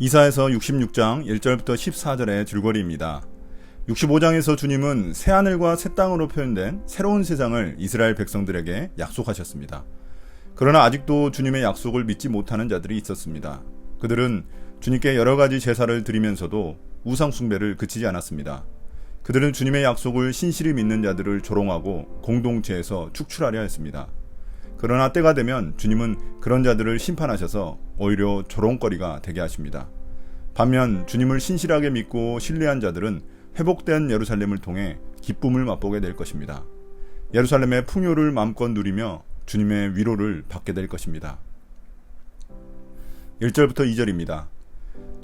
이사야서 66장 1절부터 14절의 줄거리입니다. 65장에서 주님은 새하늘과 새 땅으로 표현된 새로운 세상을 이스라엘 백성들에게 약속하셨습니다. 그러나 아직도 주님의 약속을 믿지 못하는 자들이 있었습니다. 그들은 주님께 여러 가지 제사를 드리면서도 우상 숭배를 그치지 않았습니다. 그들은 주님의 약속을 신실히 믿는 자들을 조롱하고 공동체에서 축출하려 했습니다. 그러나 때가 되면 주님은 그런 자들을 심판하셔서 오히려 조롱거리가 되게 하십니다. 반면 주님을 신실하게 믿고 신뢰한 자들은 회복된 예루살렘을 통해 기쁨을 맛보게 될 것입니다. 예루살렘의 풍요를 마음껏 누리며 주님의 위로를 받게 될 것입니다. 1절부터 2절입니다.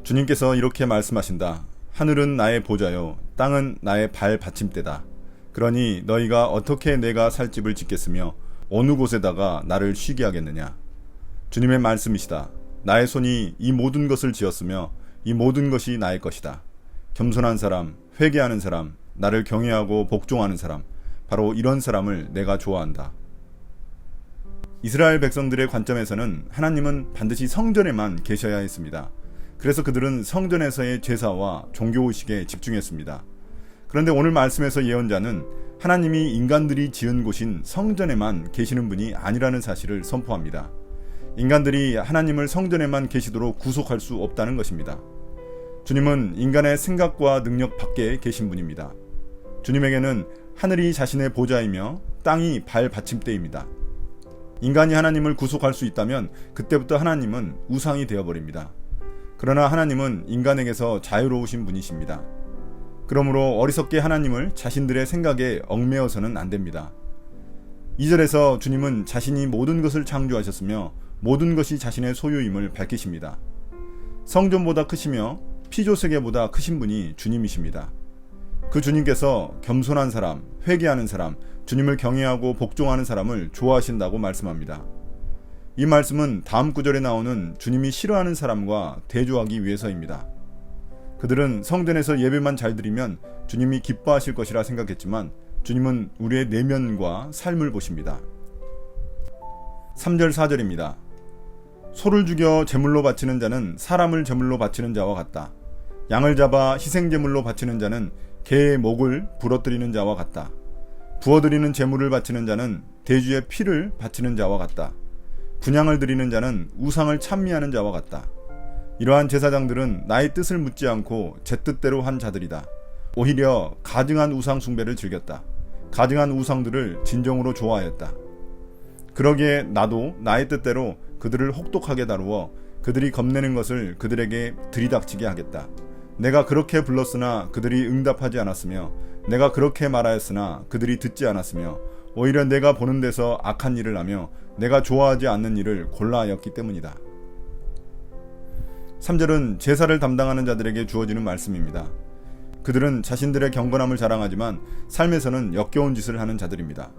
주님께서 이렇게 말씀하신다. 하늘은 나의 보좌요 땅은 나의 발 받침대다. 그러니 너희가 어떻게 내가 살 집을 짓겠으며 어느 곳에다가 나를 쉬게 하겠느냐. 주님의 말씀이시다. 나의 손이 이 모든 것을 지었으며 이 모든 것이 나의 것이다. 겸손한 사람, 회개하는 사람, 나를 경외하고 복종하는 사람, 바로 이런 사람을 내가 좋아한다. 이스라엘 백성들의 관점에서는 하나님은 반드시 성전에만 계셔야 했습니다. 그래서 그들은 성전에서의 제사와 종교의식에 집중했습니다. 그런데 오늘 말씀에서 예언자는 하나님이 인간들이 지은 곳인 성전에만 계시는 분이 아니라는 사실을 선포합니다. 인간들이 하나님을 성전에만 계시도록 구속할 수 없다는 것입니다. 주님은 인간의 생각과 능력 밖에 계신 분입니다. 주님에게는 하늘이 자신의 보좌이며 땅이 발 받침대입니다. 인간이 하나님을 구속할 수 있다면 그때부터 하나님은 우상이 되어버립니다. 그러나 하나님은 인간에게서 자유로우신 분이십니다. 그러므로 어리석게 하나님을 자신들의 생각에 얽매어서는 안 됩니다. 2절에서 주님은 자신이 모든 것을 창조하셨으며 모든 것이 자신의 소유임을 밝히십니다. 성전보다 크시며 피조세계보다 크신 분이 주님이십니다. 그 주님께서 겸손한 사람, 회개하는 사람, 주님을 경외하고 복종하는 사람을 좋아하신다고 말씀합니다. 이 말씀은 다음 구절에 나오는 주님이 싫어하는 사람과 대조하기 위해서입니다. 그들은 성전에서 예배만 잘 드리면 주님이 기뻐하실 것이라 생각했지만 주님은 우리의 내면과 삶을 보십니다. 3절 4절입니다. 소를 죽여 제물로 바치는 자는 사람을 제물로 바치는 자와 같다. 양을 잡아 희생제물로 바치는 자는 개의 목을 부러뜨리는 자와 같다. 부어드리는 제물을 바치는 자는 대주의 피를 바치는 자와 같다. 분향을 드리는 자는 우상을 찬미하는 자와 같다. 이러한 제사장들은 나의 뜻을 묻지 않고 제 뜻대로 한 자들이다. 오히려 가증한 우상 숭배를 즐겼다. 가증한 우상들을 진정으로 좋아하였다. 그러기에 나도 나의 뜻대로 그들을 혹독하게 다루어 그들이 겁내는 것을 그들에게 들이닥치게 하겠다. 내가 그렇게 불렀으나 그들이 응답하지 않았으며 내가 그렇게 말하였으나 그들이 듣지 않았으며 오히려 내가 보는 데서 악한 일을 하며 내가 좋아하지 않는 일을 골라하였기 때문이다. 3절은 제사를 담당하는 자들에게 주어지는 말씀입니다. 그들은 자신들의 경건함을 자랑하지만 삶에서는 역겨운 짓을 하는 자들입니다.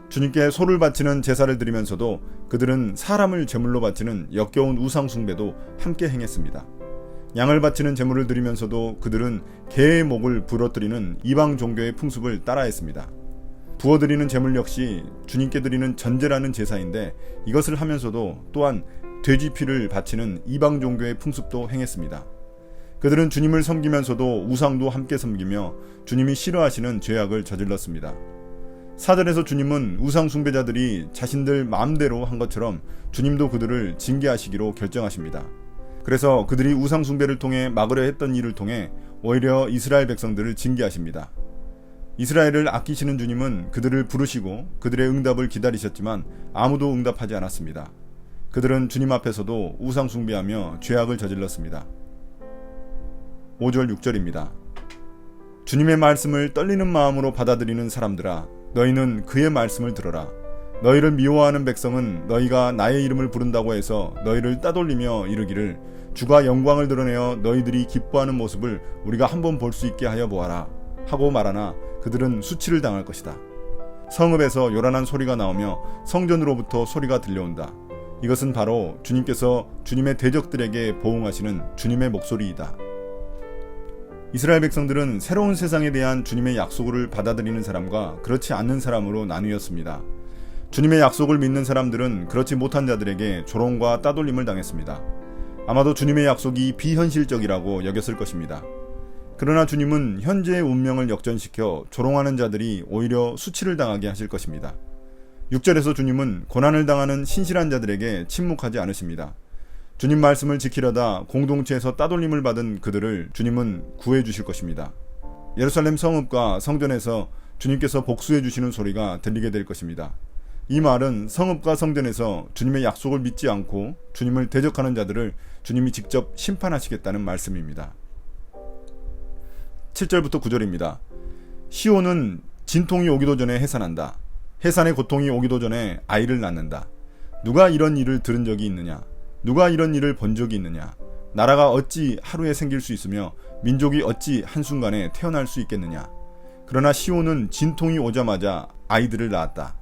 주님께 소를 바치는 제사를 드리면서도 그들은 사람을 제물로 바치는 역겨운 우상 숭배도 함께 행했습니다. 양을 바치는 제물을 드리면서도 그들은 개의 목을 부러뜨리는 이방 종교의 풍습을 따라했습니다. 부어드리는 제물 역시 주님께 드리는 전제라는 제사인데 이것을 하면서도 또한 돼지 피를 바치는 이방 종교의 풍습도 행했습니다. 그들은 주님을 섬기면서도 우상도 함께 섬기며 주님이 싫어하시는 죄악을 저질렀습니다. 4절에서 주님은 우상 숭배자들이 자신들 마음대로 한 것처럼 주님도 그들을 징계하시기로 결정하십니다. 그래서 그들이 우상 숭배를 통해 막으려 했던 일을 통해 오히려 이스라엘 백성들을 징계하십니다. 이스라엘을 아끼시는 주님은 그들을 부르시고 그들의 응답을 기다리셨지만 아무도 응답하지 않았습니다. 그들은 주님 앞에서도 우상 숭배하며 죄악을 저질렀습니다. 5절 6절입니다. 주님의 말씀을 떨리는 마음으로 받아들이는 사람들아, 너희는 그의 말씀을 들어라. 너희를 미워하는 백성은 너희가 나의 이름을 부른다고 해서 너희를 따돌리며 이르기를 주가 영광을 드러내어 너희들이 기뻐하는 모습을 우리가 한번 볼 수 있게 하여 보아라 하고 말하나 그들은 수치를 당할 것이다. 성읍에서 요란한 소리가 나오며 성전으로부터 소리가 들려온다. 이것은 바로 주님께서 주님의 대적들에게 보응하시는 주님의 목소리이다. 이스라엘 백성들은 새로운 세상에 대한 주님의 약속을 받아들이는 사람과 그렇지 않는 사람으로 나뉘었습니다. 주님의 약속을 믿는 사람들은 그렇지 못한 자들에게 조롱과 따돌림을 당했습니다. 아마도 주님의 약속이 비현실적이라고 여겼을 것입니다. 그러나 주님은 현재의 운명을 역전시켜 조롱하는 자들이 오히려 수치를 당하게 하실 것입니다. 6절에서 주님은 고난을 당하는 신실한 자들에게 침묵하지 않으십니다. 주님 말씀을 지키려다 공동체에서 따돌림을 받은 그들을 주님은 구해 주실 것입니다. 예루살렘 성읍과 성전에서 주님께서 복수해 주시는 소리가 들리게 될 것입니다. 이 말은 성읍과 성전에서 주님의 약속을 믿지 않고 주님을 대적하는 자들을 주님이 직접 심판하시겠다는 말씀입니다. 7절부터 9절입니다. 시온은 진통이 오기도 전에 해산한다. 해산의 고통이 오기도 전에 아이를 낳는다. 누가 이런 일을 들은 적이 있느냐? 누가 이런 일을 본 적이 있느냐? 나라가 어찌 하루에 생길 수 있으며 민족이 어찌 한순간에 태어날 수 있겠느냐? 그러나 시온은 진통이 오자마자 아이들을 낳았다.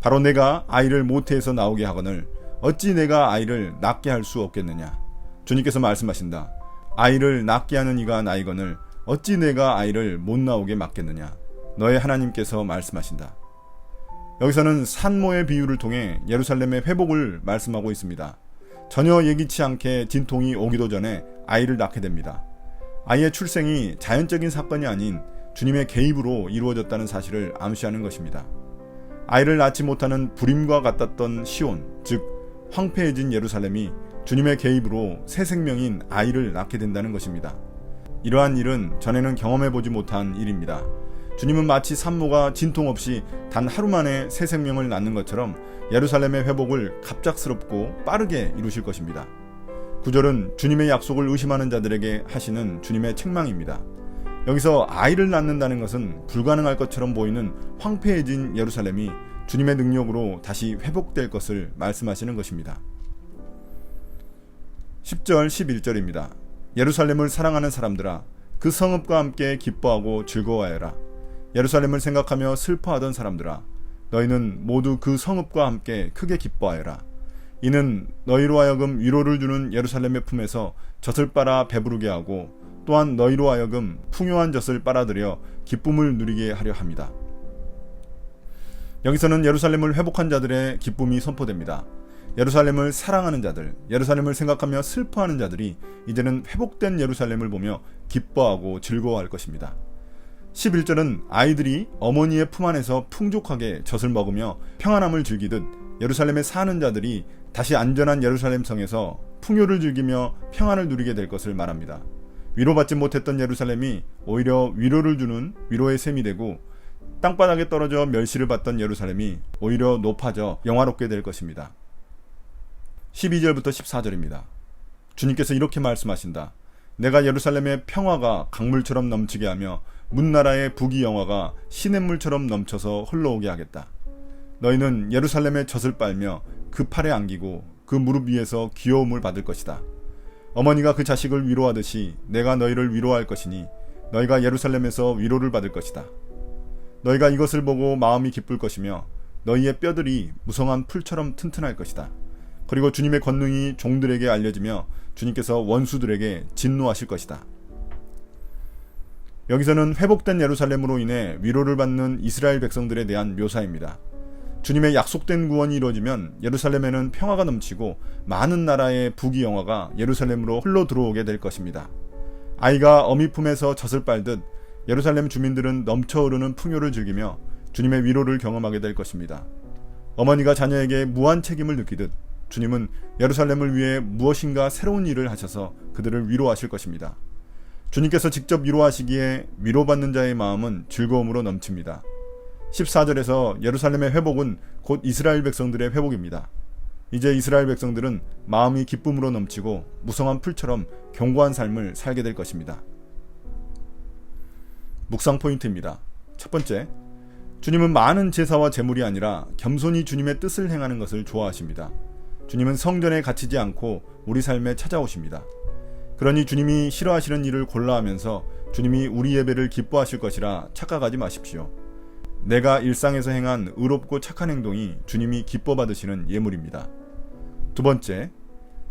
바로 내가 아이를 모태에서 나오게 하거늘 어찌 내가 아이를 낳게 할 수 없겠느냐? 주님께서 말씀하신다. 아이를 낳게 하는 이가 나이거늘 어찌 내가 아이를 못 나오게 막겠느냐? 너의 하나님께서 말씀하신다. 여기서는 산모의 비유를 통해 예루살렘의 회복을 말씀하고 있습니다. 전혀 예기치 않게 진통이 오기도 전에 아이를 낳게 됩니다. 아이의 출생이 자연적인 사건이 아닌 주님의 개입으로 이루어졌다는 사실을 암시하는 것입니다. 아이를 낳지 못하는 불임과 같았던 시온, 즉 황폐해진 예루살렘이 주님의 개입으로 새 생명인 아이를 낳게 된다는 것입니다. 이러한 일은 전에는 경험해보지 못한 일입니다. 주님은 마치 산모가 진통 없이 단 하루 만에 새 생명을 낳는 것처럼 예루살렘의 회복을 갑작스럽고 빠르게 이루실 것입니다. 9절은 주님의 약속을 의심하는 자들에게 하시는 주님의 책망입니다. 여기서 아이를 낳는다는 것은 불가능할 것처럼 보이는 황폐해진 예루살렘이 주님의 능력으로 다시 회복될 것을 말씀하시는 것입니다. 10절, 11절입니다. 예루살렘을 사랑하는 사람들아, 그 성읍과 함께 기뻐하고 즐거워하여라. 예루살렘을 생각하며 슬퍼하던 사람들아, 너희는 모두 그 성읍과 함께 크게 기뻐하여라. 이는 너희로 하여금 위로를 주는 예루살렘의 품에서 젖을 빨아 배부르게 하고 또한 너희로 하여금 풍요한 젖을 빨아들여 기쁨을 누리게 하려 합니다. 여기서는 예루살렘을 회복한 자들의 기쁨이 선포됩니다. 예루살렘을 사랑하는 자들, 예루살렘을 생각하며 슬퍼하는 자들이 이제는 회복된 예루살렘을 보며 기뻐하고 즐거워할 것입니다. 11절은 아이들이 어머니의 품 안에서 풍족하게 젖을 먹으며 평안함을 즐기듯 예루살렘에 사는 자들이 다시 안전한 예루살렘 성에서 풍요를 즐기며 평안을 누리게 될 것을 말합니다. 위로받지 못했던 예루살렘이 오히려 위로를 주는 위로의 셈이 되고 땅바닥에 떨어져 멸시를 받던 예루살렘이 오히려 높아져 영화롭게 될 것입니다. 12절부터 14절입니다. 주님께서 이렇게 말씀하신다. 내가 예루살렘의 평화가 강물처럼 넘치게 하며 문나라의 부귀영화가 시냇물처럼 넘쳐서 흘러오게 하겠다. 너희는 예루살렘의 젖을 빨며 그 팔에 안기고 그 무릎 위에서 귀여움을 받을 것이다. 어머니가 그 자식을 위로하듯이 내가 너희를 위로할 것이니 너희가 예루살렘에서 위로를 받을 것이다. 너희가 이것을 보고 마음이 기쁠 것이며 너희의 뼈들이 무성한 풀처럼 튼튼할 것이다. 그리고 주님의 권능이 종들에게 알려지며 주님께서 원수들에게 진노하실 것이다. 여기서는 회복된 예루살렘으로 인해 위로를 받는 이스라엘 백성들에 대한 묘사입니다. 주님의 약속된 구원이 이루어지면 예루살렘에는 평화가 넘치고 많은 나라의 부귀영화가 예루살렘으로 흘러 들어오게 될 것입니다. 아이가 어미 품에서 젖을 빨듯 예루살렘 주민들은 넘쳐 흐르는 풍요를 즐기며 주님의 위로를 경험하게 될 것입니다. 어머니가 자녀에게 무한 책임을 느끼듯 주님은 예루살렘을 위해 무엇인가 새로운 일을 하셔서 그들을 위로하실 것입니다. 주님께서 직접 위로하시기에 위로받는 자의 마음은 즐거움으로 넘칩니다. 14절에서 예루살렘의 회복은 곧 이스라엘 백성들의 회복입니다. 이제 이스라엘 백성들은 마음이 기쁨으로 넘치고 무성한 풀처럼 견고한 삶을 살게 될 것입니다. 묵상 포인트입니다. 첫 번째, 주님은 많은 제사와 제물이 아니라 겸손히 주님의 뜻을 행하는 것을 좋아하십니다. 주님은 성전에 갇히지 않고 우리 삶에 찾아오십니다. 그러니 주님이 싫어하시는 일을 골라하면서 주님이 우리 예배를 기뻐하실 것이라 착각하지 마십시오. 내가 일상에서 행한 의롭고 착한 행동이 주님이 기뻐 받으시는 예물입니다. 두 번째,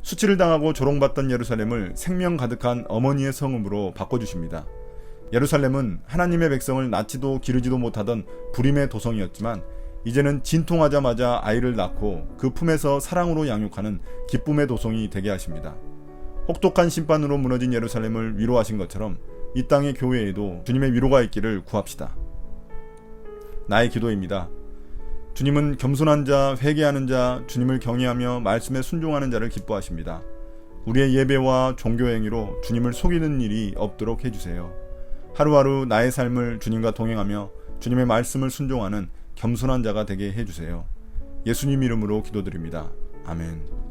수치를 당하고 조롱받던 예루살렘을 생명 가득한 어머니의 성읍으로 바꿔주십니다. 예루살렘은 하나님의 백성을 낳지도 기르지도 못하던 불임의 도성이었지만 이제는 진통하자마자 아이를 낳고 그 품에서 사랑으로 양육하는 기쁨의 도성이 되게 하십니다. 혹독한 심판으로 무너진 예루살렘을 위로하신 것처럼 이 땅의 교회에도 주님의 위로가 있기를 구합시다. 나의 기도입니다. 주님은 겸손한 자, 회개하는 자, 주님을 경외하며 말씀에 순종하는 자를 기뻐하십니다. 우리의 예배와 종교 행위로 주님을 속이는 일이 없도록 해주세요. 하루하루 나의 삶을 주님과 동행하며 주님의 말씀을 순종하는 겸손한 자가 되게 해주세요. 예수님 이름으로 기도드립니다. 아멘.